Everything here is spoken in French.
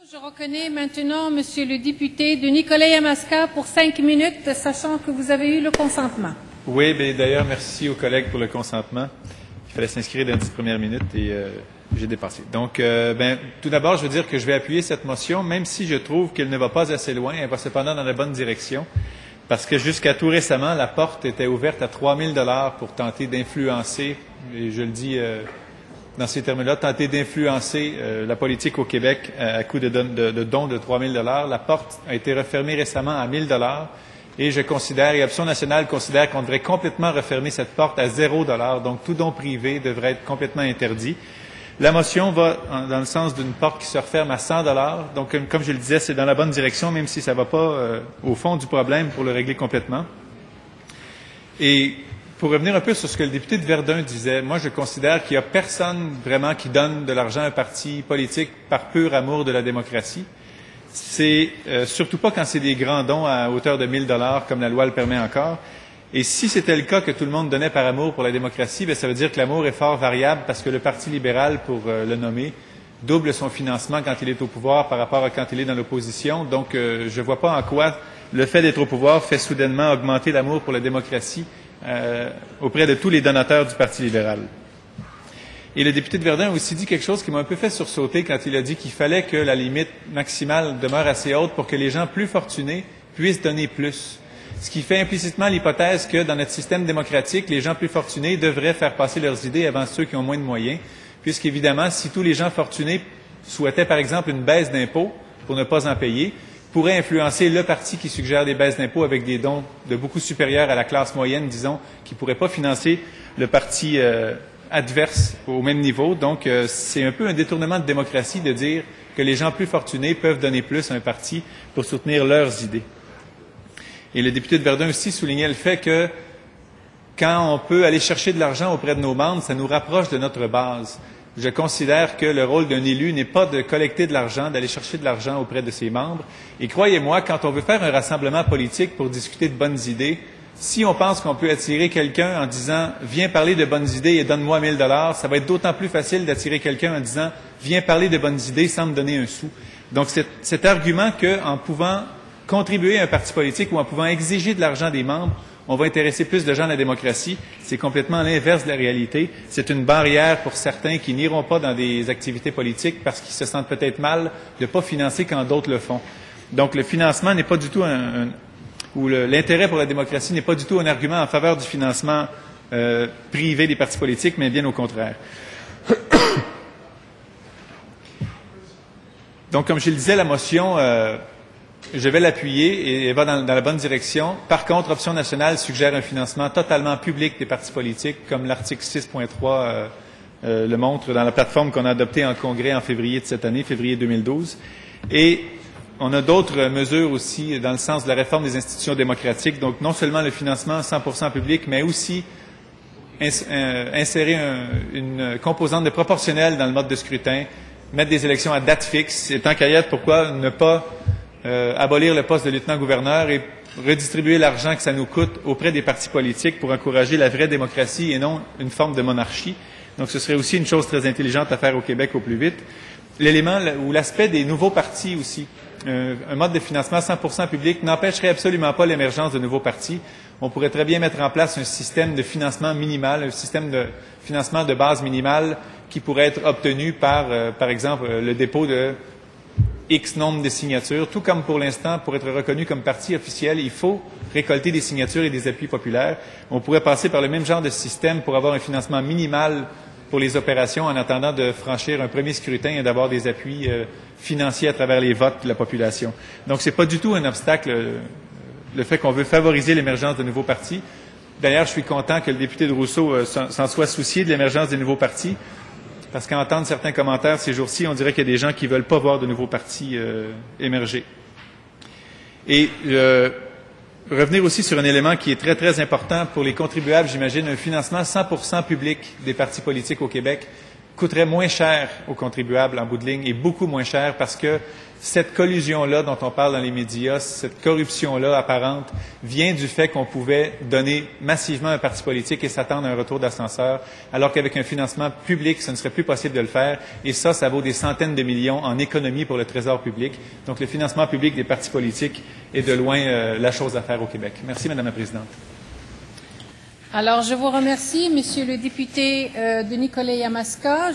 Je reconnais maintenant Monsieur le député de Nicolet-Yamaska pour 5 minutes, sachant que vous avez eu le consentement. Oui, bien d'ailleurs, merci aux collègues pour le consentement. Il fallait s'inscrire dans les 10 premières minutes et j'ai dépassé. Donc, tout d'abord, je veux dire que je vais appuyer cette motion, même si je trouve qu'elle ne va pas assez loin. Elle va cependant dans la bonne direction, parce que jusqu'à tout récemment, la porte était ouverte à 3 000 $ pour tenter d'influencer, et je le dis dans ces termes-là, tenter d'influencer la politique au Québec à coup de dons de 3 000 $. La porte a été refermée récemment à 1 000 $ et je considère, et Option nationale considère qu'on devrait complètement refermer cette porte à 0 $. Donc, tout don privé devrait être complètement interdit. La motion va dans le sens d'une porte qui se referme à 100 $. Donc, comme je le disais, c'est dans la bonne direction, même si ça ne va pas au fond du problème pour le régler complètement. Et pour revenir un peu sur ce que le député de Verdun disait, moi, je considère qu'il n'y a personne vraiment qui donne de l'argent à un parti politique par pur amour de la démocratie. C'est surtout pas quand c'est des grands dons à hauteur de 1 000 $ comme la loi le permet encore. Et si c'était le cas que tout le monde donnait par amour pour la démocratie, bien, ça veut dire que l'amour est fort variable parce que le Parti libéral, pour le nommer, double son financement quand il est au pouvoir par rapport à quand il est dans l'opposition. Donc, je ne vois pas en quoi le fait d'être au pouvoir fait soudainement augmenter l'amour pour la démocratie auprès de tous les donateurs du Parti libéral. Et le député de Verdun a aussi dit quelque chose qui m'a un peu fait sursauter quand il a dit qu'il fallait que la limite maximale demeure assez haute pour que les gens plus fortunés puissent donner plus. Ce qui fait implicitement l'hypothèse que dans notre système démocratique, les gens plus fortunés devraient faire passer leurs idées avant ceux qui ont moins de moyens, puisqu'évidemment, si tous les gens fortunés souhaitaient par exemple une baisse d'impôts pour ne pas en payer, pourrait influencer le parti qui suggère des baisses d'impôts avec des dons de beaucoup supérieurs à la classe moyenne, disons, qui ne pourrait pas financer le parti adverse au même niveau. Donc, c'est un peu un détournement de démocratie de dire que les gens plus fortunés peuvent donner plus à un parti pour soutenir leurs idées. Et le député de Verdun aussi soulignait le fait que quand on peut aller chercher de l'argent auprès de nos membres, ça nous rapproche de notre base. Je considère que le rôle d'un élu n'est pas de collecter de l'argent, d'aller chercher de l'argent auprès de ses membres. Et croyez-moi, quand on veut faire un rassemblement politique pour discuter de bonnes idées, si on pense qu'on peut attirer quelqu'un en disant « Viens parler de bonnes idées et donne-moi 1 000 $, ça va être d'autant plus facile d'attirer quelqu'un en disant « Viens parler de bonnes idées sans me donner un sou ». Donc, cet argument qu'en pouvant contribuer à un parti politique ou en pouvant exiger de l'argent des membres, on va intéresser plus de gens à la démocratie, c'est complètement l'inverse de la réalité. C'est une barrière pour certains qui n'iront pas dans des activités politiques parce qu'ils se sentent peut-être mal de ne pas financer quand d'autres le font. Donc, le financement n'est pas du tout l'intérêt pour la démocratie n'est pas du tout un argument en faveur du financement privé des partis politiques, mais bien au contraire. Donc, comme je le disais, la motion, je vais l'appuyer et elle va dans la bonne direction. Par contre, Option nationale suggère un financement totalement public des partis politiques, comme l'article 6.3 le montre dans la plateforme qu'on a adoptée en congrès en février de cette année, février 2012. Et on a d'autres mesures aussi dans le sens de la réforme des institutions démocratiques. Donc, non seulement le financement 100% public, mais aussi insérer une composante de proportionnelle dans le mode de scrutin, mettre des élections à date fixe. Et tant qu'à y être, pourquoi ne pas abolir le poste de lieutenant-gouverneur et redistribuer l'argent que ça nous coûte auprès des partis politiques pour encourager la vraie démocratie et non une forme de monarchie. Donc, ce serait aussi une chose très intelligente à faire au Québec au plus vite. L'élément ou l'aspect des nouveaux partis aussi. Un mode de financement 100% public n'empêcherait absolument pas l'émergence de nouveaux partis. On pourrait très bien mettre en place un système de financement minimal, un système de financement de base minimale qui pourrait être obtenu par exemple, le dépôt de X nombre de signatures. Tout comme pour l'instant, pour être reconnu comme parti officiel, il faut récolter des signatures et des appuis populaires. On pourrait passer par le même genre de système pour avoir un financement minimal pour les opérations en attendant de franchir un premier scrutin et d'avoir des appuis financiers à travers les votes de la population. Donc, ce n'est pas du tout un obstacle, le fait qu'on veut favoriser l'émergence de nouveaux partis. D'ailleurs, je suis content que le député de Rousseau s'en soit soucié de l'émergence des nouveaux partis, parce qu'à entendre certains commentaires ces jours-ci, on dirait qu'il y a des gens qui ne veulent pas voir de nouveaux partis émerger. Et revenir aussi sur un élément qui est très, très important pour les contribuables, j'imagine, un financement 100% public des partis politiques au Québec coûterait moins cher aux contribuables en bout de ligne et beaucoup moins cher parce que cette collusion-là dont on parle dans les médias, cette corruption-là apparente, vient du fait qu'on pouvait donner massivement à un parti politique et s'attendre à un retour d'ascenseur, alors qu'avec un financement public, ce ne serait plus possible de le faire. Et ça vaut des centaines de millions en économie pour le Trésor public. Donc, le financement public des partis politiques est de loin la chose à faire au Québec. Merci, Madame la Présidente. Alors, je vous remercie, Monsieur le député Denis Collet-Yamaska.